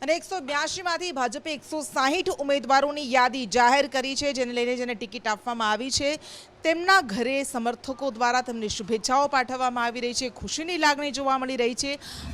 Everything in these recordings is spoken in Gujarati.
અને 182માંથી ભાજપે 160 ઉમેદવારોની યાદી જાહેર કરી છે, જેને લઈને જેને ટિકિટ આપવામાં આવી છે તેમના ઘરે સમર્થકો દ્વારા તેમને શુભેચ્છાઓ પાઠવવામાં આવી રહી છે। ખુશીની લાગણી જોવા મળી રહી છે,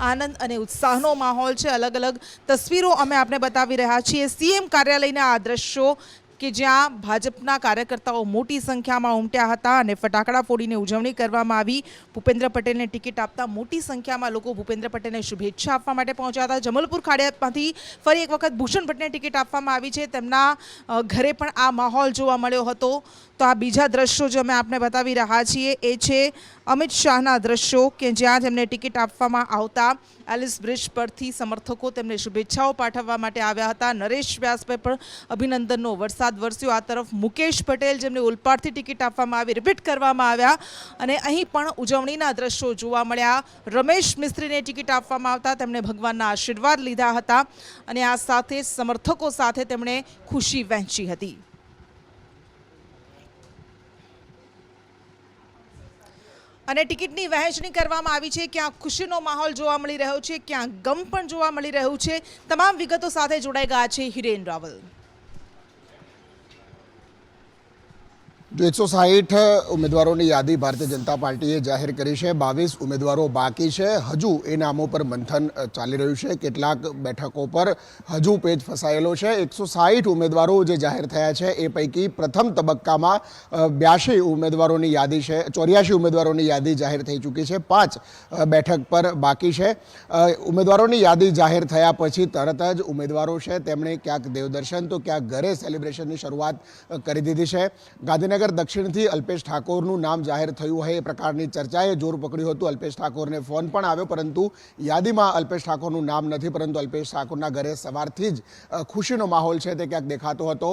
આનંદ અને ઉત્સાહનો માહોલ છે। અલગ અલગ તસવીરો અમે આપને બતાવી રહ્યા છીએ। સીએમ કાર્યાલયના આ દ્રશ્યો કે જ્યાં ભાજપના કાર્યકર્તાઓ મોટી સંખ્યામાં ઉમટ્યા હતા અને ફટાકડા ફોડીને ઉજવણી કરવામાં આવી। ભૂપેન્દ્ર પટેલને ટિકિટ આપતા મોટી સંખ્યામાં લોકો ભૂપેન્દ્ર પટેલને શુભેચ્છા આપવા માટે પહોંચ્યા હતા। જમલપુર ખાડિયામાંથી ફરી એક વખત ભૂષણ ભટ્ટને ટિકિટ આપવામાં આવી છે, તેમના ઘરે પણ આ માહોલ જોવા મળ્યો હતો। તો આ બીજા દ્રશ્યો જે અમે આપને બતાવી રહ્યા છીએ એ છે અમિત શાહના દ્રશ્યો કે જ્યાં તેમને ટિકિટ આપવામાં આવતા એલિસ બ્રિજ પરથી સમર્થકો તેમને શુભેચ્છાઓ પાઠવવા માટે આવ્યા હતા। નરેશ વ્યાસ પર પણ અભિનંદનનો વરસાદ વરસ્યો। આ તરફ મુકેશ પટેલ જેમને ઉલપાડથી ટિકિટ આપવામાં આવી રિપીટ કરવામાં આવ્યા અને અહીં પણ ઉજવણીના દ્રશ્યો જોવા મળ્યા। રમેશ મિસ્ત્રીને ટિકિટ આપવામાં આવતા તેમણે ભગવાનના આશીર્વાદ લીધા હતા અને આ સાથે સમર્થકો સાથે તેમણે ખુશી વહેંચી હતી। અને ટિકિટની વહેંચણી કરવામાં આવી છે, ક્યાં ખુશીનો માહોલ જોવા મળી રહ્યો છે, ક્યાં ગમ પણ જોવા મળી રહ્યું છે। તમામ વિગતો સાથે જોડાઈ ગયા છે હિરેન રાવલ। जो 160 ઉમેદવારોની યાદી ભારતીય જનતા પાર્ટીએ જાહેર કરી છે। 22 ઉમેદવારો બાકી છે। હજુ એ નામો પર મંથન ચાલી રહ્યું છે। કેટલાક બેઠકો પર હજુ પેજ ફસાયેલો છે। 160 ઉમેદવારો જે જાહેર થયા છે એ પૈકી પ્રથમ તબક્કામાં 82 ઉમેદવારોની યાદી છે, 84 ઉમેદવારોની યાદી જાહેર થઈ ચૂકી છે। 5 બેઠક પર બાકી છે। ઉમેદવારોની યાદી જાહેર થયા પછી તરત જ ઉમેદવારો છે તેમણે ક્યાંક દેવદર્શન તો ક્યાંક ઘરે સેલિબ્રેશનની શરૂઆત કરી દીધી છે। ગાંધીનગર દક્ષિણથી અલ્પેશ ઠાકોરનું નામ જાહેર થયું હોય એ પ્રકારની ચર્ચાએ જોર પકડ્યું હતું। અલ્પેશ ઠાકોરને ફોન પણ આવ્યો, પરંતુ યાદીમાં અલ્પેશ ઠાકોરનું નામ નથી। પરંતુ અલ્પેશ ઠાકોરના ઘરે સવારથી જ ખુશીનો માહોલ છે તે ક્યાંક દેખાતો હતો।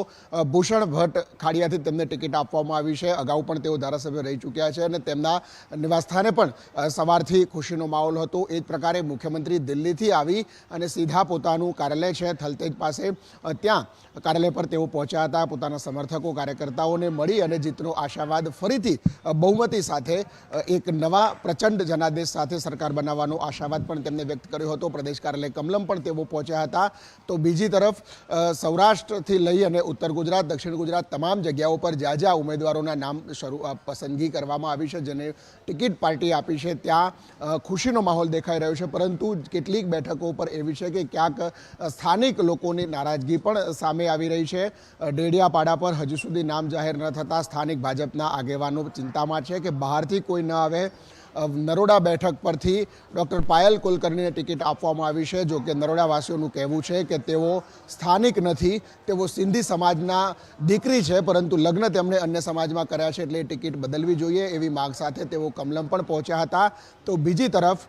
ભૂષણ ભટ્ટ ખાડિયાથી તેમને ટિકિટ આપવામાં આવી છે। અગાઉ પણ તેઓ ધારાસભ્ય રહી ચૂક્યા છે અને તેમના નિવાસસ્થાને પણ સવારથી ખુશીનો માહોલ હતો। એ જ પ્રકારે મુખ્યમંત્રી દિલ્હીથી આવી અને સીધા પોતાનું કાર્યાલય છે થલતેજ પાસે, ત્યાં કાર્યાલય પર તેઓ પહોંચ્યા હતા। પોતાના સમર્થકો કાર્યકર્તાઓને મળી અને જીતનો આશાવાદ ફરીથી બહુમતી સાથે એક નવા પ્રચંડ જનાદેશ સાથે સરકાર બનાવવાનો આશાવાદ પણ તેમને વ્યક્ત કર્યો હતો। પ્રદેશ કાર્યાલય કમલમ પણ તેઓ પહોંચ્યા હતા। તો બીજી તરફ સૌરાષ્ટ્રથી લઈ અને ઉત્તર ગુજરાત, દક્ષિણ ગુજરાત તમામ જગ્યાઓ પર જ્યાં જ્યાં ઉમેદવારોના નામ પસંદગી કરવામાં આવી છે, જેને ટિકિટ પાર્ટી આપી છે, ત્યાં ખુશીનો માહોલ દેખાઈ રહ્યો છે। પરંતુ કેટલીક બેઠકો પર એવી છે કે ક્યાંક સ્થાનિક લોકોની નારાજગી પણ સામે આવી રહી છે। ડેડિયાપાડા પર હજુ સુધી નામ જાહેર ન થતા સ્થાનિક ભાજપના આગેવાનો ચિંતામાં છે કે બહારથી કોઈ ન આવે। નરોડા બેઠક પરથી ડૉક્ટર પાયલ કુલકર્ણીને ટિકિટ આપવામાં આવી છે। જો કે નરોડાવાસીઓનું કહેવું છે કે તેઓ સ્થાનિક નથી, તેઓ સિંધી સમાજના દીકરી છે, પરંતુ લગ્ન તેમણે અન્ય સમાજમાં કર્યા છે, એટલે ટિકિટ બદલવી જોઈએ એવી માંગ સાથે તેઓ કમલમ પણ પહોંચ્યા હતા। તો બીજી તરફ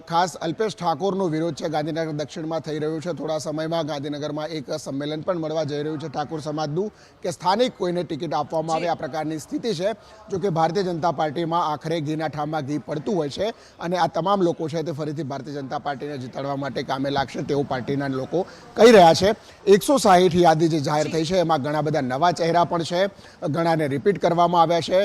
ખાસ અલ્પેશ ઠાકોરનો વિરોધ છે ગાંધીનગર દક્ષિણમાં થઈ રહ્યું છે। થોડા સમયમાં ગાંધીનગરમાં એક સંમેલન પણ મળવા જઈ રહ્યું છે ઠાકોર સમાજનું કે સ્થાનિક કોઈને ટિકિટ આપવામાં આવે, આ પ્રકારની સ્થિતિ છે। જો કે ભારતીય જનતા પાર્ટીમાં આખરે ઘીના ઠામમાં ઘી પડતું હોય છે અને આ તમામ લોકો છે તે ફરીથી ભારતીય જનતા પાર્ટીને જીતાડવા માટે કામે લાગશે તેવું પાર્ટીના લોકો કહી રહ્યા છે। 160 યાદી જે જાહેર થઈ છે એમાં ઘણા બધા નવા ચહેરા પણ છે, ઘણાને રિપીટ કરવામાં આવ્યા છે।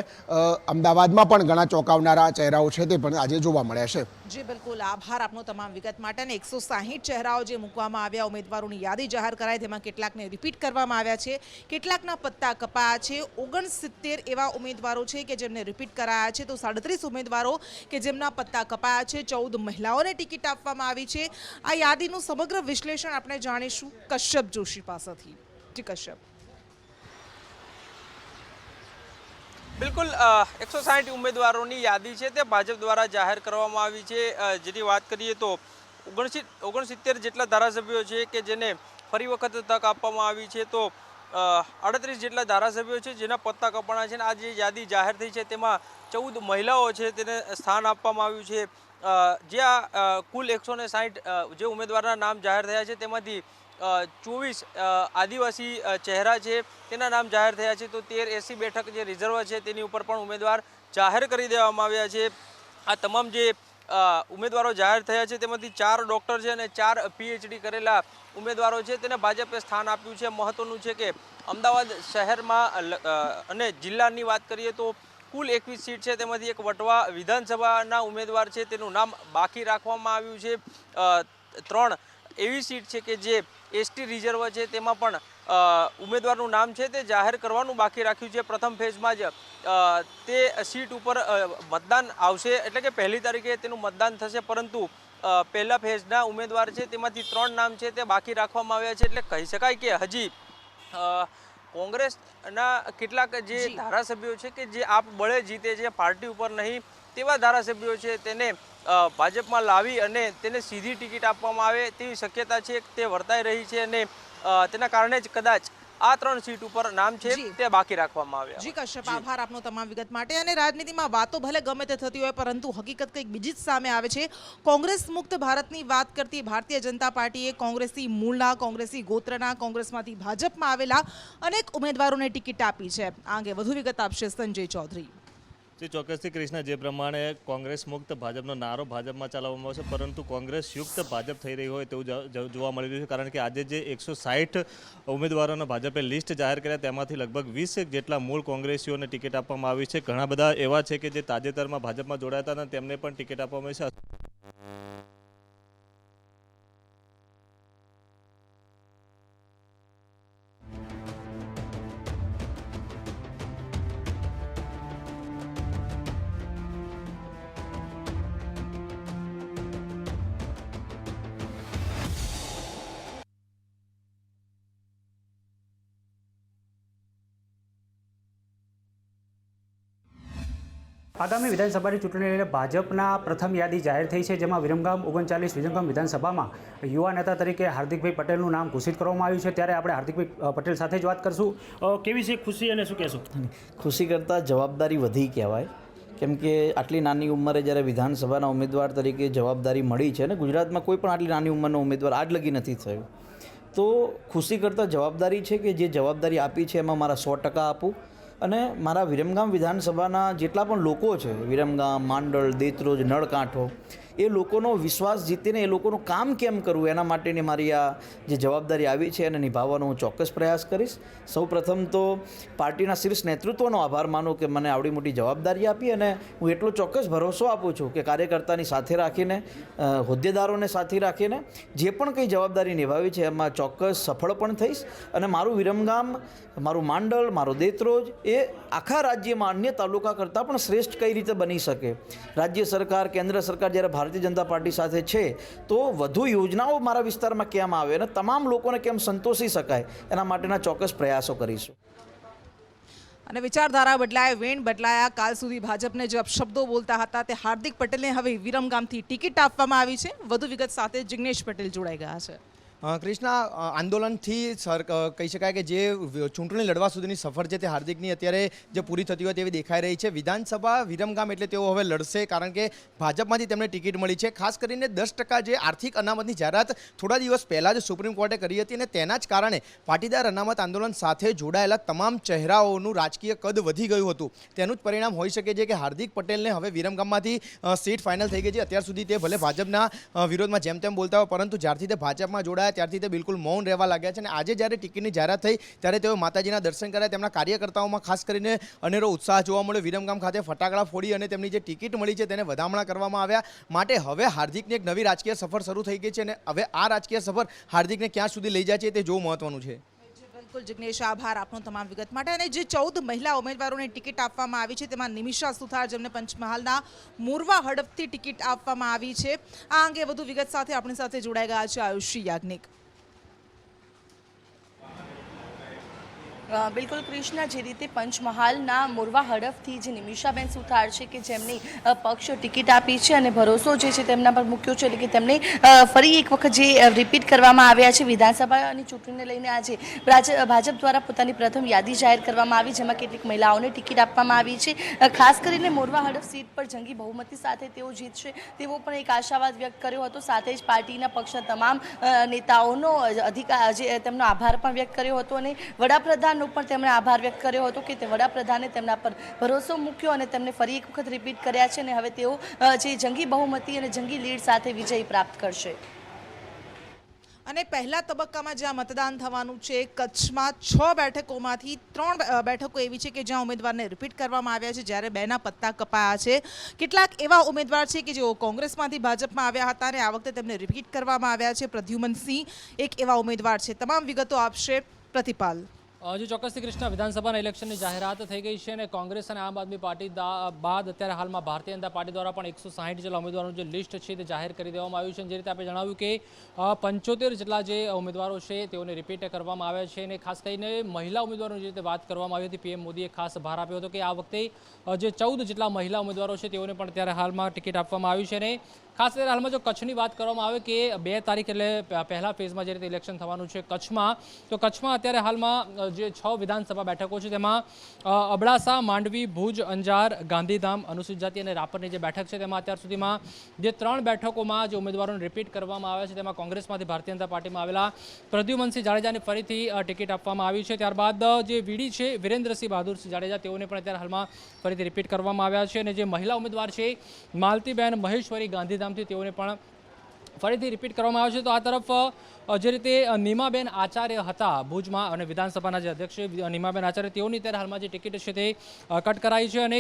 અમદાવાદમાં પણ ઘણા ચોંકાવનારા ચહેરાઓ છે તે પણ આજે જોવા મળ્યા છે। જી બિલકુલ, આભાર આપનો તમામ વિગત માટે। અને 160 ચહેરાઓ જે મૂકવામાં આવ્યા, ઉમેદવારોની યાદી જાહેર કરાઈ, તેમાં કેટલાકને રિપીટ કરવામાં આવ્યા છે, કેટલાકના પત્તા કપાયા છે। 69 એવા ઉમેદવારો છે કે જેમને રિપીટ કરાયા છે, તો 37 ઉમેદવારો કે જેમના પત્તા કપાયા છે। 14 મહિલાઓને ટિકિટ આપવામાં આવી છે। આ યાદીનું સમગ્ર વિશ્લેષણ આપણે જાણીશું કશ્યપ જોશી પાસેથી। જી કશ્યપ। બિલકુલ, 160 ઉમેદવારોની યાદી છે તે ભાજપ દ્વારા જાહેર કરવામાં આવી છે। જેની વાત કરીએ તો 69 જેટલા ધારાસભ્યો છે કે જેને ફરી વખત તક આપવામાં આવી છે, તો 38 જેટલા ધારાસભ્યો છે જેના પત્તા કપાણા છે। આ જે યાદી જાહેર થઈ છે તેમાં 14 મહિલાઓ છે તેને સ્થાન આપવામાં આવ્યું છે। જ્યાં કુલ 160 જે ઉમેદવારના નામ જાહેર થયા છે તેમાંથી 24 આદિવાસી ચહેરા છે તેના નામ જાહેર થયા છે। તો 13 એસી બેઠક જે રિઝર્વ છે તેની ઉપર પણ ઉમેદવાર જાહેર કરી દેવામાં આવ્યા છે। આ તમામ જે ઉમેદવારો જાહેર થયા છે તેમાંથી 4 ડૉક્ટર છે અને 4 PhD કરેલા ઉમેદવારો છે તેને ભાજપે સ્થાન આપ્યું છે। મહત્વનું છે કે અમદાવાદ શહેરમાં અને જિલ્લાની વાત કરીએ તો કુલ 21 સીટ છે, તેમાંથી એક વટવા વિધાનસભાના ઉમેદવાર છે તેનું નામ બાકી રાખવામાં આવ્યું છે। 3 એવી સીટ છે કે જે એસટી રિઝર્વ છે તેમાં પણ ઉમેદવારનું નામ છે તે જાહેર કરવાનું બાકી રાખ્યું છે. પ્રથમ ફેઝમાં જ તે સીટ ઉપર મતદાન આવશે, એટલે કે 1લી તારીખે તેનું મતદાન થશે, પરંતુ પહેલા ફેઝના ઉમેદવાર છે તેમાંથી 3 નામ છે તે બાકી રાખવામાં આવ્યા છે. એટલે કહી શકાય કે હજી કોંગ્રેસના કેટલાક જે ધારાસભ્યો છે કે જે આપ બળે જીતે છે, પાર્ટી ઉપર નહીં, તેવા ધારાસભ્યો છે તેને ભાજપમાં લાવી અને તેને સીધી ટિકિટ આપવામાં આવે તેવી શક્યતા છે તે વર્તાઈ રહી છે. અને તેના કારણે જ કદાચ આ 3 સીટ ઉપર નામ છે તે બાકી રાખવામાં આવ્યા. જી કશ્યપ, આભાર આપનો તમામ વિગત માટે. અને રાજનીતિમાં વાતો ભલે ગમે તે થતી હોય, પરંતુ હકીકત કંઈક બીજી જ સામે આવે છે. કોંગ્રેસ મુક્ત ભારતની વાત કરતી ભારતીય જનતા પાર્ટીએ કોંગ્રેસી મૂળના, કોંગ્રેસી ગોત્રના, કોંગ્રેસમાંથી ભાજપમાં આવેલા અનેક ઉમેદવારોને ટિકિટ આપી છે. આ અંગે વધુ વિગત આપશે સંજય ચૌધરી. જે ચોક્કસથી કૃષ્ણ, જે પ્રમાણે કોંગ્રેસ મુક્ત ભાજપનો નારો ભાજપમાં ચલાવવામાં આવશે, પરંતુ કોંગ્રેસ યુક્ત ભાજપ થઈ રહી હોય તેવું જોવા મળી રહ્યું છે. કારણ કે આજે જે 160 ઉમેદવારોના ભાજપે લિસ્ટ જાહેર કર્યા તેમાંથી લગભગ 20 જેટલા મૂળ કોંગ્રેસીઓને ટિકિટ આપવામાં આવી છે. ઘણા બધા એવા છે કે જે તાજેતરમાં ભાજપમાં જોડાયા હતા અને તેમને પણ ટિકિટ આપવામાં આવી છે. આગામી વિધાનસભાની ચૂંટણી લઈને ભાજપના પ્રથમ યાદી જાહેર થઈ છે, જેમાં વિરમગામ 39 વિરમગામ વિધાનસભામાં યુવા નેતા તરીકે હાર્દિકભાઈ પટેલનું નામ ઘોષિત કરવામાં આવ્યું છે. ત્યારે આપણે હાર્દિકભાઈ પટેલ સાથે જ વાત કરશું. કેવી છે ખુશી અને શું કહેશો? ખુશી કરતાં જવાબદારી વધી કહેવાય, કેમ કે આટલી નાની ઉંમરે જ્યારે વિધાનસભાના ઉમેદવાર તરીકે જવાબદારી મળી છે, અને ગુજરાતમાં કોઈ પણ આટલી નાની ઉંમરનો ઉમેદવાર આજ લગી નથી થયો, તો ખુશી કરતાં જવાબદારી છે કે જે જવાબદારી આપી છે એમાં મારા 100% આપું. અને મારા વિરમગામ વિધાનસભાના જેટલા પણ લોકો છે, વિરમગામ, માંડલ, દેત્રોજ, નળકાંઠો, એ લોકોનો વિશ્વાસ જીતીને એ લોકોનું કામ કેમ કરવું એના માટેની મારી આ જે જવાબદારી આવી છે એને નિભાવવાનો હું ચોક્કસ પ્રયાસ કરીશ. સૌપ્રથમ તો પાર્ટીના શીર્ષ નેતૃત્વનો આભાર માનું કે મને આવડી મોટી જવાબદારી આપી, અને હું એટલો ચોક્કસ ભરોસો આપું છું કે કાર્યકર્તાની સાથે રાખીને, હોદ્દેદારોને સાથે રાખીને જે પણ કંઈ જવાબદારી નિભાવી છે એમાં ચોક્કસ સફળ પણ થઈશ. અને મારું વિરમગામ, મારું માંડલ, મારો દેત્રોજ એ આખા રાજ્યમાં અન્ય તાલુકા કરતાં પણ શ્રેષ્ઠ કઈ રીતે બની શકે. રાજ્ય સરકાર, કેન્દ્ર સરકાર જ્યારે ભારતીય જનતા પાર્ટી સાથે છે તો વધુ યોજનાઓ મારા વિસ્તારમાં કેમ આવે અને તમામ લોકોને કેમ સંતોષી શકાય એના માટેના ચોક્કસ પ્રયાસો કરીશું. અને વિચારધારા બદલાય, વેણ બદલાયા. કાલ સુધી ભાજપને જે અપશબ્દો બોલતા હતા તે હાર્દિક પટેલને હવે વિરમગામથી ટિકિટ આપવામાં આવી છે. વધુ વિગત સાથે જિગ્નેશ પટેલ જોડાઈ ગયા છે. કૃષ્ણા, આંદોલનથી કહી શકાય કે જે ચૂંટણી લડવા સુધીની સફર છે તે હાર્દિકની અત્યારે જે પૂરી થતી હોય તેવી દેખાઈ રહી છે. વિધાનસભા વિરમગામ એટલે તેઓ હવે લડશે, કારણ કે ભાજપમાંથી તેમને ટિકિટ મળી છે. ખાસ કરીને 10% જે આર્થિક અનામતની જાહેરાત થોડા દિવસ પહેલાં જ સુપ્રીમ કોર્ટે કરી હતી, અને તેના જ કારણે પાટીદાર અનામત આંદોલન સાથે જોડાયેલા તમામ ચહેરાઓનું રાજકીય કદ વધી ગયું હતું. તેનું જ પરિણામ હોઈ શકે છે કે હાર્દિક પટેલને હવે વિરમગામમાંથી સીટ ફાઇનલ થઈ ગઈ છે. અત્યાર સુધી તે ભલે ભાજપના વિરોધમાં જેમ તેમ બોલતા હોય, પરંતુ જ્યારથી તે ભાજપમાં જોડાયા ત્યારથી તે બિલકુલ મૌન રહેવા લાગ્યા છે. અને આજે જ્યારે ટિકિટની જાહેરાત થઈ ત્યારે તેઓ માતાજીના દર્શન કર્યા. તેમના કાર્યકર્તાઓમાં ખાસ કરીને અનેરો ઉત્સાહ જોવા મળ્યો. વિરમગામ ખાતે ફટાકડા ફોડી અને તેમની જે ટિકિટ મળી છે તેને વધામણા કરવામાં આવ્યા. માટે હવે હાર્દિકની એક નવી રાજકીય સફર શરૂ થઈ ગઈ છે, અને હવે આ રાજકીય સફર હાર્દિકને ક્યાં સુધી લઈ જાય છે તે જોવું મહત્વનું છે. બિલકુલ જિગ્નેશ, આભાર આપનો તમામ વિગત માટે. અને જે 14 મહિલા ઉમેદવારોને ટિકિટ આપવામાં આવી છે તેમાં નિમિષા સુથાર, જેમને પંચમહાલના મોરવા હડફથી ટિકિટ આપવામાં આવી છે. આ અંગે વધુ વિગત સાથે આપણી સાથે જોડાઈ ગયા છે આયુષી યાજ્ઞિક. બિલકુલ કૃષ્ણા, જે રીતે પંચમહાલના મોરવા હડફથી જે નિમિષાબેન સુથાર છે કે જેમની પક્ષ ટિકિટ આપી છે અને ભરોસો જે છે તેમના પર મૂક્યો છે, એટલે કે તેમને ફરી એક વખત જે રિપીટ કરવામાં આવ્યા છે વિધાનસભાની ચૂંટણીને લઈને આજે ભાજપ દ્વારા પોતાની પ્રથમ યાદી જાહેર કરવામાં આવી, જેમાં કેટલીક મહિલાઓને ટિકિટ આપવામાં આવી છે. ખાસ કરીને મોરવા હડફ સીટ પર જંગી બહુમતી સાથે તેઓ જીતશે તેવો પણ એક આશાવાદ વ્યક્ત કર્યો હતો. સાથે જ પાર્ટીના પક્ષના તમામ નેતાઓનો તેમનો આભાર પણ વ્યક્ત કર્યો હતો, અને વડાપ્રધાન પણ તેમણે આભાર વ્યક્ત કર્યો હતો કે તે વડાપ્રધાને તેમના પર ભરોસો મૂક્યો અને તેમને ફરી એક વખત રિપીટ કર્યા છે, અને હવે તેઓ જે જંગી બહુમતી અને જંગી લીડ સાથે વિજય પ્રાપ્ત કરશે. અને પહેલા તબક્કામાં જ્યાં મતદાન થવાનું છે કચ્છમાં 6 બેઠકોમાંથી 3 બેઠકો એવી છે કે જ્યાં ઉમેદવારને રિપીટ કરવામાં આવ્યા છે, જ્યારે 2ના પત્તા કપાયા છે. કેટલાક એવા ઉમેદવાર છે કે જેઓ કોંગ્રેસમાંથી ભાજપમાં આવ્યા હતા અને આ વખતે તેમને રિપીટ કરવામાં આવ્યા છે. પ્રદ્યુમનસિંહ એક એવા ઉમેદવાર છે. તમામ વિગતો આપશે પ્રતિપાલ. હજુ ચોક્કસથી કૃષ્ણ, વિધાનસભાના ઇલેક્શનની જાહેરાત થઈ ગઈ છે અને કોંગ્રેસ અને આમ આદમી પાર્ટી બાદ અત્યારે હાલમાં ભારતીય જનતા પાર્ટી દ્વારા પણ 160 જેટલા ઉમેદવારોનું જે લિસ્ટ છે તે જાહેર કરી દેવામાં આવ્યું છે. જે રીતે આપણે જણાવ્યું કે 75 જેટલા જે ઉમેદવારો છે તેઓને રિપીટ કરવામાં આવ્યા છે અને ખાસ કરીને મહિલા ઉમેદવારોની જે રીતે વાત કરવામાં આવી હતી, પીએમ મોદીએ ખાસ ભાર આપ્યો હતો કે આ વખતે જે 14 જેટલા મહિલા ઉમેદવારો છે તેઓને પણ અત્યારે હાલમાં ટિકિટ આપવામાં આવી છે. અને ખાસ કરીને હાલમાં જો કચ્છની વાત કરવામાં આવે કે 2 તારીખ એટલે પહેલા ફેઝમાં જે રીતે ઇલેક્શન થવાનું છે કચ્છમાં, તો કચ્છમાં અત્યારે હાલમાં જે 6 વિધાનસભા બેઠકો છે તેમાં અબડાસા, માંડવી, ભુજ, અંજાર, ગાંધીધામ, અનુસૂચિત જાતિ અને રાપરની જે બેઠક છે તેમાં અત્યાર સુધીમાં જે 3 બેઠકોમાં જે ઉમેદવારોને રિપીટ કરવામાં આવ્યા છે તેમાં કોંગ્રેસમાંથી ભારતીય જનતા પાર્ટીમાં આવેલા પ્રદ્યુમનસિંહ જાડેજાને ફરીથી ટિકિટ આપવામાં આવી છે. ત્યારબાદ જે વીડી છે વિરેન્દ્રસિંહ બહાદુરસિંહ જાડેજા, તેઓને પણ અત્યારે હાલમાં ફરીથી રિપીટ કરવામાં આવ્યા છે. અને જે મહિલા ઉમેદવાર છે માલતીબેન મહેશ્વરી ગાંધીધામથી, તેઓને પણ ફરીથી રિપીટ કરવામાં આવે છે. તો આ તરફ જે રીતે નીમાબેન આચાર્ય હતા ભુજમાં અને વિધાનસભાના જે અધ્યક્ષ નીમાબેન આચાર્ય, તેઓની અત્યારે હાલમાં જે ટિકિટ છે તે કટ કરાઈ છે. અને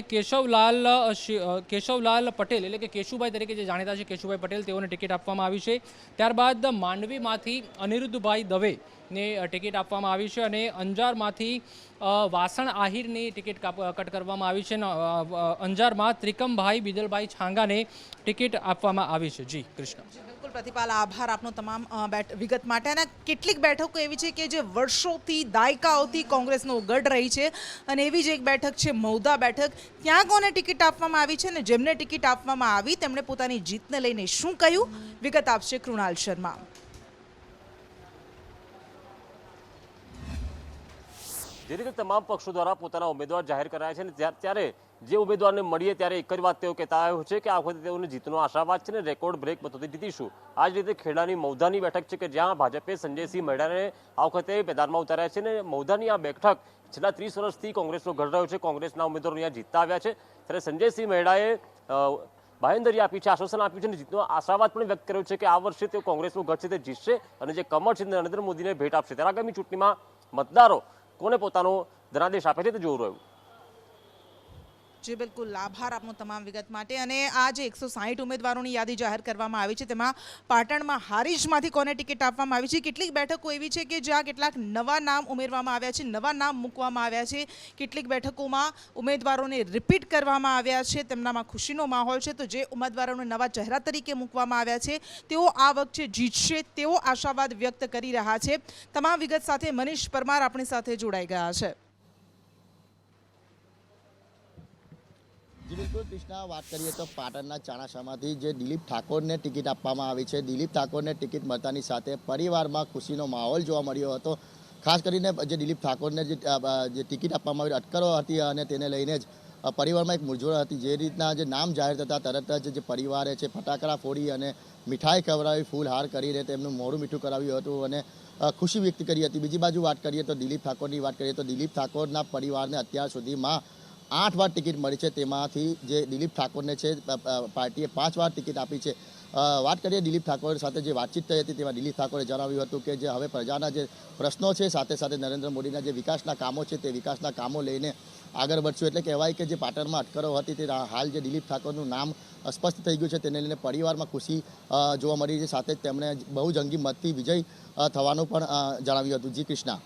કેશવલાલ પટેલ એટલે કે કેશુભાઈ તરીકે જે જાણીતા છે કેશુભાઈ પટેલ, તેઓને ટિકિટ આપવામાં આવી છે. ત્યારબાદ માંડવીમાંથી અનિરુદ્ધભાઈ દવે ને ટિકિટ આપવામાં આવી છે અને અંજારમાંથી વાસણ આહિરની ટિકિટ કટ કરવામાં આવી છે. અંજારમાં ત્રિકમભાઈ બિદલભાઈ છાંગાને ટિકિટ આપવામાં આવી છે. જી કૃષ્ણ. બિલકુલ પ્રતિપાલ, આભાર આપનો તમામ વિગત માટે. અને કેટલીક બેઠકો એવી છે કે જે વર્ષોથી દાયકાઓથી કોંગ્રેસનો ગઢ રહી છે અને એવી જ એક બેઠક છે મહુધા બેઠક. ત્યાં કોને ટિકિટ આપવામાં આવી છે અને જેમને ટિકિટ આપવામાં આવી તેમણે પોતાની જીતને લઈને શું કહ્યું, વિગત આપશે કૃણાલ શર્મા. જે રીતે તમામ પક્ષો દ્વારા પોતાના ઉમેદવાર જાહેર કરાયા છે, અને ત્યારે જે ઉમેદવારને મળીએ ત્યારે એક જ વાત તેઓ કહેતા આવ્યો છે કે આ વખતે તેઓને જીતનો આશાવાદ છે ને રેકોર્ડ બ્રેક મતોથી જીતીશું. આ જ રીતે ખેડાની મહુધાની બેઠક છે કે જ્યાં ભાજપે સંજયસિંહ મેડાને આ વખતે મેદાનમાં ઉતાર્યા છે. અને મહુધાની આ બેઠક છેલ્લા 30 વર્ષથી કોંગ્રેસનો ગઢ રહ્યો છે. કોંગ્રેસના ઉમેદવારો અહીંયા જીતતા આવ્યા છે. ત્યારે સંજયસિંહ મેડાએ બાહેંધરી આપી છે, આશ્વાસન આપ્યું છે અને જીતનો આશાવાદ પણ વ્યક્ત કર્યો છે કે આ વર્ષે તેઓ કોંગ્રેસનો ગઢ છે તે જીતશે અને જે કમળ છે નરેન્દ્ર મોદીને ભેટ આપશે. ત્યારે આગામી ચૂંટણીમાં મતદારો કોને પોતાનો ધનાદેશ આપે છે તે જોવું રહ્યું. જી બિલકુલ, આભાર આપનો તમામ વિગત માટે. અને આ જે 160 ઉમેદવારોની યાદી જાહેર કરવામાં આવી છે તેમાં પાટણમાં હારીજમાંથી કોને ટિકિટ આપવામાં આવી છે. કેટલીક બેઠકો એવી છે કે જ્યાં કેટલાક નવા નામ ઉમેરવામાં આવ્યા છે, નવા નામ મૂકવામાં આવ્યા છે. કેટલીક બેઠકોમાં ઉમેદવારોને રિપીટ કરવામાં આવ્યા છે, તેમનામાં ખુશીનો માહોલ છે. તો જે ઉમેદવારોને નવા ચહેરા તરીકે મૂકવામાં આવ્યા છે તેઓ આ વખતે જીતશે તેવો આશાવાદ વ્યક્ત કરી રહ્યા છે. તમામ વિગત સાથે મનીષ પરમાર આપણી સાથે જોડાઈ ગયા છે. બિલકુલ કૃષ્ણા, વાત કરીએ તો પાટણના ચાણસામાંથી જે દિલીપ ઠાકોરને ટિકિટ આપવામાં આવી છે, દિલીપ ઠાકોરને ટિકિટ મળતાની સાથે પરિવારમાં ખુશીનો માહોલ જોવા મળ્યો હતો. ખાસ કરીને જે દિલીપ ઠાકોરને જે ટિકિટ આપવામાં આવી અટકળો હતી અને તેને લઈને જ પરિવારમાં એક મૂંઝવણ હતી. જે રીતના જે નામ જાહેર થતા તરત જ જે પરિવારે છે ફટાકડા ફોડી અને મીઠાઈ ખવડાવી, ફૂલહાર કરીને તેમનું મોઢું મીઠું કરાવ્યું હતું અને ખુશી વ્યક્ત કરી હતી. બીજી બાજુ વાત કરીએ તો દિલીપ ઠાકોરની વાત કરીએ તો દિલીપ ઠાકોરના પરિવારને અત્યાર સુધીમાં 8 વાર ટિકિટ મળી છે. તેમાંથી જે દિલીપ ઠાકોરને છે પાર્ટીએ 5 વાર ટિકિટ આપી છે. વાત કરીએ દિલીપ ઠાકોર સાથે જે વાતચીત થઈ હતી તેમાં દિલીપ ઠાકોરે જણાવ્યું હતું કે જે હવે પ્રજાના જે પ્રશ્નો છે સાથે સાથે નરેન્દ્ર મોદીના જે વિકાસના કામો છે તે વિકાસના કામો લઈને આગળ વધશું. એટલે કહેવાય કે જે પાટણમાં અટકળો હતી તે હાલ જે દિલીપ ઠાકોરનું નામ સ્પષ્ટ થઈ ગયું છે તેને લઈને પરિવારમાં ખુશી જોવા મળી છે. સાથે જ તેમણે બહુ જંગી મતથી વિજય થવાનું પણ જણાવ્યું હતું. જી કૃષ્ણા.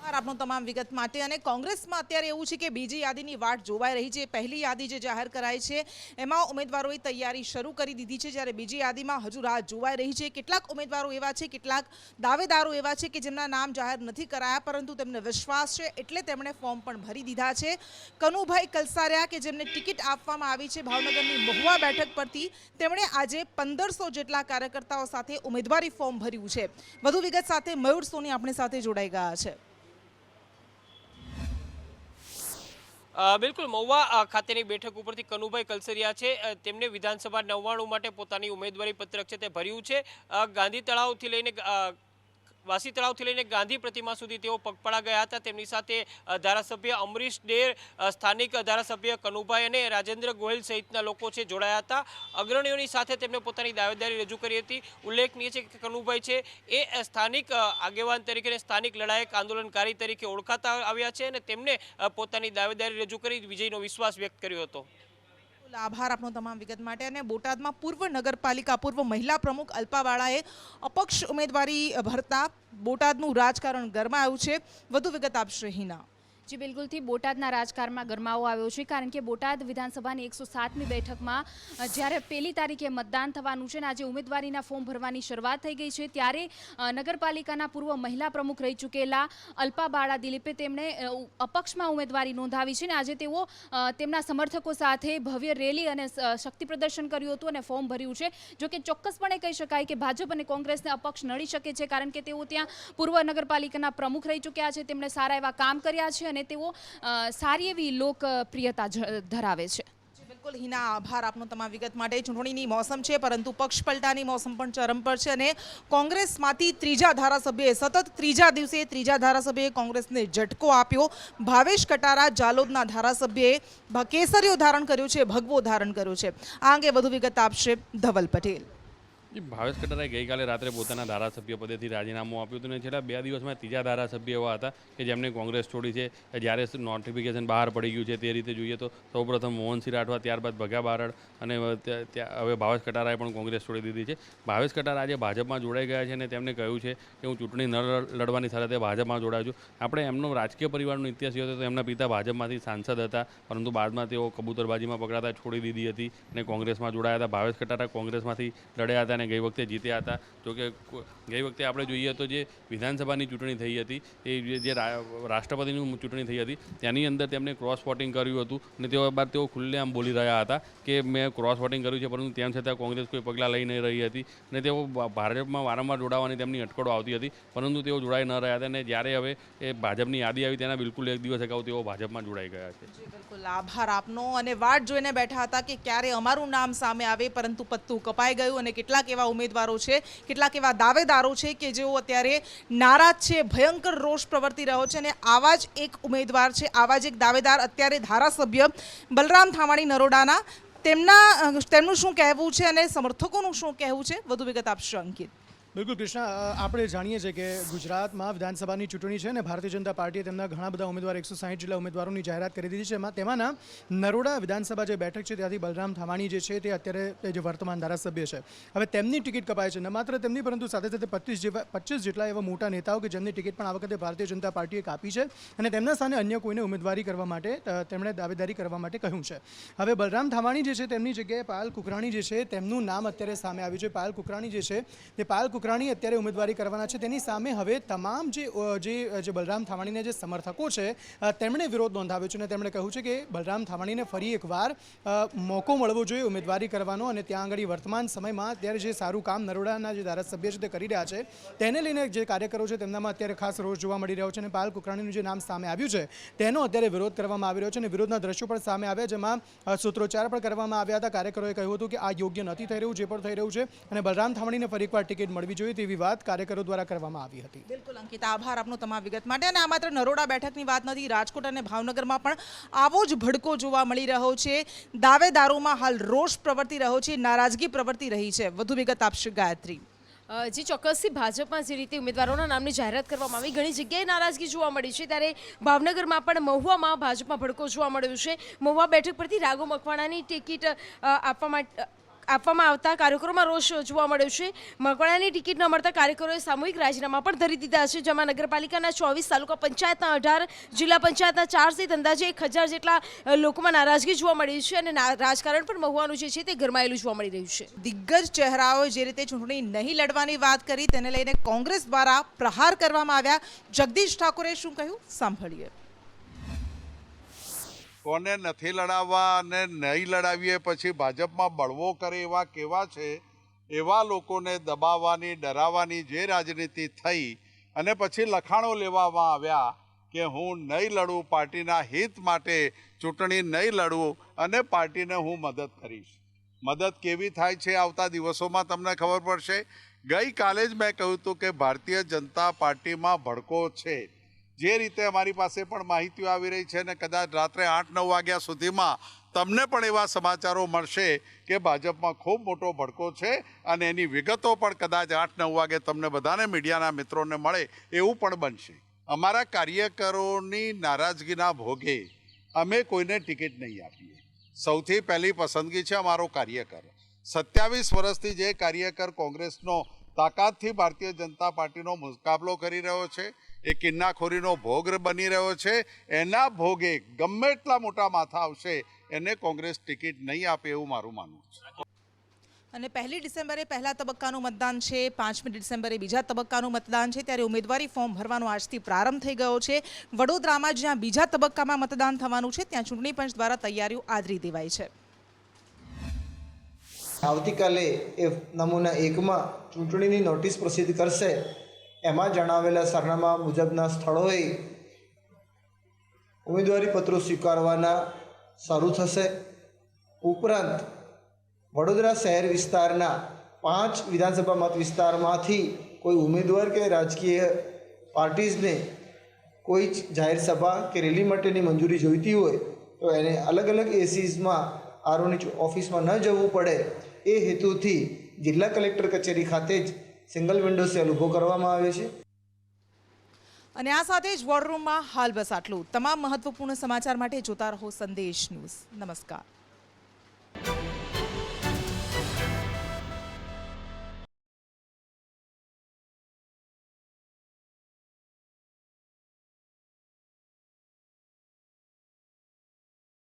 આપનો તમામ વિગત માટે. અને કોંગ્રેસમાં અત્યારે એવું છે કે બીજી યાદીની વાટ જોવાઈ રહી છે. પહેલી યાદી જે જાહેર કરાઈ છે એમાં ઉમેદવારોએ તૈયારી શરૂ કરી દીધી છે, જ્યારે બીજી યાદીમાં હજુ રાહ જોવાઈ રહી છે. કેટલાક ઉમેદવારો એવા છે, કેટલાક દાવેદારો એવા છે કે જેમના નામ જાહેર નથી કરાયા, પરંતુ તેમને વિશ્વાસ છે એટલે તેમણે ફોર્મ પણ ભરી દીધા છે. કનુભાઈ કલસારિયા કે જેમને ટિકિટ આપવામાં આવી છે ભાવનગરની મહુવા બેઠક પરથી, તેમણે આજે 1500 જેટલા કાર્યકર્તાઓ સાથે ઉમેદવારી ફોર્મ ભર્યું છે. વધુ વિગત સાથે મયુર સોની આપણી સાથે જોડાઈ ગયા છે. બિલકુલ, મહુવા ખાતેની બેઠક ઉપરથી કનુભાઈ કલસરિયા છે, તેમને વિધાનસભા 99 માટે પોતાની ઉમેદવારી પત્રક છે તે ભર્યું છે. ગાંધી તળાવથી લઈને વાસી તળાવથી લઈને ગાંધી પ્રતિમા સુધી તેઓ પગપાળા ગયા હતા. તેમની સાથે ધારાસભ્ય અમરીશ ડેર, સ્થાનિક ધારાસભ્ય કનુભાઈ અને રાજેન્દ્ર ગોહિલ સહિતના લોકો છે જોડાયા હતા. અગ્રણીઓની સાથે તેમણે પોતાની દાવેદારી રજૂ કરી હતી. ઉલ્લેખનીય છે કે કનુભાઈ છે એ સ્થાનિક આગેવાન તરીકે અને સ્થાનિક લડાયક આંદોલનકારી તરીકે ઓળખાતા આવ્યા છે અને તેમને પોતાની દાવેદારી રજૂ કરી વિજયનો વિશ્વાસ વ્યક્ત કર્યો હતો. આભાર આપનો તમામ વિગત માટે. અને બોટાદમાં પૂર્વ નગરપાલિકા પૂર્વ મહિલા પ્રમુખ અલ્પાવાળાએ અપક્ષ ઉમેદવારી ભરતા બોટાદનું રાજકારણ ગરમાયું છે. વધુ વિગત આપશે હિના. જી બિલકુલથી બોટાદના રાજકારણમાં ગરમાવો આવ્યો છે, કારણ કે બોટાદ વિધાનસભાની 107મી બેઠકમાં જ્યારે 1લી તારીખે મતદાન થવાનું છે અને આજે ઉમેદવારીના ફોર્મ ભરવાની શરૂઆત થઈ ગઈ છે, ત્યારે નગરપાલિકાના પૂર્વ મહિલા પ્રમુખ રહી ચૂકેલા અલ્પાબાળા દિલીપે તેમણે અપક્ષમાં ઉમેદવારી નોંધાવી છે અને આજે તેઓ તેમના સમર્થકો સાથે ભવ્ય રેલી અને શક્તિ પ્રદર્શન કર્યું હતું અને ફોર્મ ભર્યું છે. જો કે ચોક્કસપણે કહી શકાય કે ભાજપ અને કોંગ્રેસને અપક્ષ નડી શકે છે, કારણ કે તેઓ ત્યાં પૂર્વ નગરપાલિકાના પ્રમુખ રહી ચૂક્યા છે, તેમણે સારા એવા કામ કર્યા છે અને તેઓ સારી એવી લોકપ્રિયતા ધરાવે છે. બિલકુલ હિના, આભાર આપનો તમામ વિગત માટે. ચૂંટણીની મોસમ છે, પરંતુ પક્ષ પલટાની મોસમ પણ ચરમ પર છે અને કોંગ્રેસમાંથી ત્રીજા ધારાસભ્યએ સતત ત્રીજા દિવસે ત્રીજા ધારાસભ્યએ કોંગ્રેસને ઝટકો આપ્યો. ભાવેશ કટારા જાલોદના ધારાસભ્યએ કેસરીઓ ધારણ કર્યું છે, ભગવો ધારણ કર્યો છે. આ અંગે વધુ વિગત આપશે ધવલ પટેલ. ભાવેશ કટારાએ ગઈકાલે રાત્રે પોતાના ધારાસભ્ય પદેથી રાજીનામું આપ્યું હતું અને છેલ્લા 2 દિવસમાં ત્રીજા ધારાસભ્ય એવા હતા કે જેમને કોંગ્રેસ છોડી છે. જ્યારે નોટિફિકેશન બહાર પડી ગયું છે તે રીતે જોઈએ તો સૌપ્રથમ મોહનસિંહ રાઠવા, ત્યારબાદ ભગા બારડ અને હવે ભાવેશ કટારાએ પણ કોંગ્રેસ છોડી દીધી છે. ભાવેશ કટારા આજે ભાજપમાં જોડાઈ ગયા છે અને તેમણે કહ્યું છે કે હું ચૂંટણી ન લડવાની સાથે ભાજપમાં જોડાયો છું. આપણે એમનો રાજકીય પરિવારનો ઇતિહાસ જોયો તો એમના પિતા ભાજપમાંથી સાંસદ હતા, પરંતુ બાદમાં તેઓ કબૂતરબાજીમાં પકડાતા છોડી દીધી હતી અને કોંગ્રેસમાં જોડાયા હતા. ભાવેશ કટારા કોંગ્રેસમાંથી લડ્યા હતા અને ગઈ વખતે જીત્યા હતા. જોકે ગઈ વખતે આપણે જોઈએ તો જે વિધાનસભાની ચૂંટણી થઈ હતી, એ જે રાષ્ટ્રપતિની ચૂંટણી થઈ હતી તેની અંદર તેમણે ક્રોસ વોટિંગ કર્યું હતું અને તેઓ બાદ તેઓ ખુલ્લેઆમ બોલી રહ્યા હતા કે મેં ક્રોસ વોટિંગ કર્યું છે, પરંતુ તેમ છતાં કોંગ્રેસ કોઈ પગલાં લઈ નહીં રહી હતી અને તેઓ ભાજપમાં વારંવાર જોડાવાની તેમની અટકળો આવતી હતી, પરંતુ તેઓ જોડાઈ ન રહ્યા હતા અને જ્યારે હવે એ ભાજપની યાદી આવી તેના બિલકુલ 1 દિવસ અગાઉ તેઓ ભાજપમાં જોડાઈ ગયા છે. બિલકુલ આભાર આપનો. અને વાટ જોઈને બેઠા હતા કે ક્યારે અમારું નામ સામે આવે, પરંતુ પત્તું કપાઈ ગયું અને કેટલાક એવા ઉમેદવારો છે, કેટલાક એવા દાવેદારો છે કે જેઓ અત્યારે નારાજ છે, ભયંકર રોષ પ્રવર્તી રહ્યો છે અને આવા જ એક ઉમેદવાર છે, આવા જ એક દાવેદાર અત્યારે ધારાસભ્ય બલરામ થાવાણી નરોડાના, તેમનું શું કહેવું છે અને સમર્થકોનું શું કહેવું છે, વધુ વિગત આપશે અંકિત. બિલકુલ કૃષ્ણા, આપણે જાણીએ છીએ કે ગુજરાતમાં વિધાનસભાની ચૂંટણી છે અને ભારતીય જનતા પાર્ટીએ તેમના ઘણા બધા ઉમેદવાર 160 જેટલા ઉમેદવારોની જાહેરાત કરી દીધી છે. તેમાંના નરોડા વિધાનસભા જે બેઠક છે ત્યાંથી બલરામ થાવાણી જે છે તે અત્યારે જે વર્તમાન ધારાસભ્ય છે, હવે તેમની ટિકિટ કપાય છે. ન માત્ર તેમની, પરંતુ સાથે સાથે 25 જેટલા એવા મોટા નેતાઓ કે જેમની ટિકિટ પણ આ વખતે ભારતીય જનતા પાર્ટીએ કાપી છે અને તેમના સ્થાને અન્ય કોઈને ઉમેદવારી કરવા માટે તેમણે દાવેદારી કરવા માટે કહ્યું છે. હવે બલરામ થાવાણી જે છે તેમની જગ્યાએ પાયલ કુકરાણી જે છે તેમનું નામ અત્યારે સામે આવ્યું છે. પાયલ કુકરાણી જે છે તે કુકરાણી અત્યારે ઉમેદવારી કરવાના છે. તેની સામે હવે તમામ જે બલરામ થાવાણીના જે સમર્થકો છે તેમણે વિરોધ નોંધાવ્યો છે અને તેમણે કહ્યું છે કે બલરામ થાવાણીને ફરી એકવાર મોકો મળવો જોઈએ ઉમેદવારી કરવાનો અને ત્યાં આગળ વર્તમાન સમયમાં અત્યારે જે સારું કામ નરોડાના જે ધારાસભ્ય છે તે કરી રહ્યા છે તેને લઈને જે કાર્યકરો છે તેમનામાં અત્યારે ખાસ રોષ જોવા મળી રહ્યો છે અને પાયલ કુકરાણીનું જે નામ સામે આવ્યું છે તેનો અત્યારે વિરોધ કરવામાં આવી રહ્યો છે અને વિરોધના દ્રશ્યો પણ સામે આવ્યા, જેમાં સૂત્રોચ્ચાર પણ કરવામાં આવ્યા હતા. કાર્યકરોએ કહ્યું હતું કે આ યોગ્ય નથી થઈ રહ્યું જે પણ થઈ રહ્યું છે અને બલરામ થાવાણીને ફરી એકવાર ટિકિટ મળવી જોઈએ તેવી વાત કાર્યકરો દ્વારા કરવામાં આવી હતી. બિલકુલ અંકિત, આભાર આપનો તમામ વિગત માટે. અને આ માત્ર નરોડા બેઠકની વાત નથી, રાજકોટ અને ભાવનગરમાં પણ આવો જ ભડકો જોવા મળી રહ્યો છે. દાવેદારોમાં હાલ રોષ પ્રવર્તી રહ્યો છે, નારાજગી પ્રવર્તી રહી છે. વધુ વિગત આપશે ગાયત્રી. જે ચોક્કસથી ભાજપમાં જે રીતે ઉમેદવારોના નામની જાહેરાત કરવામાં આવી, ઘણી જગ્યાએ નારાજગી જોવા મળી છે, ત્યારે ભાવનગરમાં પણ મહુવામાં ભાજપમાં ભડકો જોવા મળ્યો છે. મહુવા બેઠક પરથી રાઘવ મકવાણાની ટિકિટ આપવામાં આવતા કાર્યકરોમાં રોષ જોવા મળ્યો છે. મકવાણાની ટિકિટ ન મળતા કાર્યકરોએ સામૂહિક રાજીનામા પણ ધરી દીધા છે, જેમાં નગરપાલિકાના 24, તાલુકા પંચાયતના 18, જિલ્લા પંચાયતના 4 સહિત અંદાજે 1000 જેટલા લોકોમાં નારાજગી જોવા મળી છે અને રાજકારણ પણ મહુવાનું જે છે તે ગરમાયેલું જોવા મળી રહ્યું છે. દિગ્ગજ ચહેરાઓએ જે રીતે ચૂંટણી નહીં લડવાની વાત કરી તેને લઈને કોંગ્રેસ દ્વારા પ્રહાર કરવામાં આવ્યા. જગદીશ ઠાકોરે શું કહ્યું, સાંભળીએ. કોને નથી લડાવવા અને નહીં લડાવીએ પછી ભાજપમાં બળવો કરે એવા કેવા છે, એવા લોકોને દબાવવાની, ડરાવવાની જે રાજનીતિ થઈ અને પછી લખાણો લેવામાં આવ્યા કે હું નહીં લડું, પાર્ટીના હિત માટે ચૂંટણી નહીં લડું અને પાર્ટીને હું મદદ કરીશ. મદદ કેવી થાય છે આવતા દિવસોમાં તમને ખબર પડશે. ગઈકાલે જ મેં કહ્યું હતું કે ભારતીય જનતા પાર્ટીમાં ભડકો છે. જે રીતે અમારી પાસે પણ માહિતીઓ આવી રહી છે ને કદાચ રાત્રે 8-9 વાગ્યા સુધીમાં તમને પણ એવા સમાચારો મળશે કે ભાજપમાં ખૂબ મોટો ભડકો છે અને એની વિગતો પણ કદાચ 8-9 વાગે તમને બધાને મીડિયાના મિત્રોને મળે એવું પણ બનશે. અમારા કાર્યકરોની નારાજગીના ભોગે અમે કોઈને ટિકિટ નહીં આપીએ. સૌથી પહેલી પસંદગી છે અમારો કાર્યકર. 27 વર્ષથી જે કાર્યકર કોંગ્રેસનો તાકાતથી ભારતીય જનતા પાર્ટીનો મુકાબલો કરી રહ્યો છે, એ કિન્નાખોરીનો ભોગ બની રહ્યો છે, એના ભોગે ગમે એટલા મોટા માથા આવશે એને કોંગ્રેસ ટિકિટ નહીં આપે એવું મારું માનવું છે. અને 1 ડિસેમ્બરે પહેલા તબક્કાનું મતદાન છે, 5મી ડિસેમ્બરે બીજા તબક્કાનું મતદાન છે. ત્યારે ઉમેદવારી ફોર્મ ભરવાનો આજથી પ્રારંભ થઈ ગયો છે. વડોદરામાં જ્યાં બીજા તબક્કામાં મતદાન થવાનું છે ત્યાં ચૂંટણી પંચ દ્વારા તૈયારીઓ આદરી દેવાઈ છે. આવતીકાલે એ નમૂના 1માં ચૂંટણીની નોટિસ પ્રસિદ્ધ કરશે. એમાં જણાવેલા સરનામા મુજબના સ્થળોએ ઉમેદવારી પત્રો સ્વીકારવાના શરૂ થશે. ઉપરાંત વડોદરા શહેર વિસ્તારના 5 વિધાનસભા મત વિસ્તારમાંથી કોઈ ઉમેદવાર કે રાજકીય પાર્ટીઝને કોઈ જાહેર સભા કે રેલી માટેની મંજૂરી જોઈતી હોય તો એને અલગ અલગ એસીઝમાં આરઓની ઓફિસમાં ન જવું પડે એ હેતુથી જિલ્લા કલેક્ટર કચેરી ખાતે જ સિંગલ વિન્ડો સેલ ઊભો કરવામાં આવે છે. અને આ સાથે જ વોર રૂમમાં હાલ બસ આટલું. તમામ મહત્વપૂર્ણ સમાચાર માટે જોતા રહો સંદેશ ન્યૂઝ. નમસ્કાર.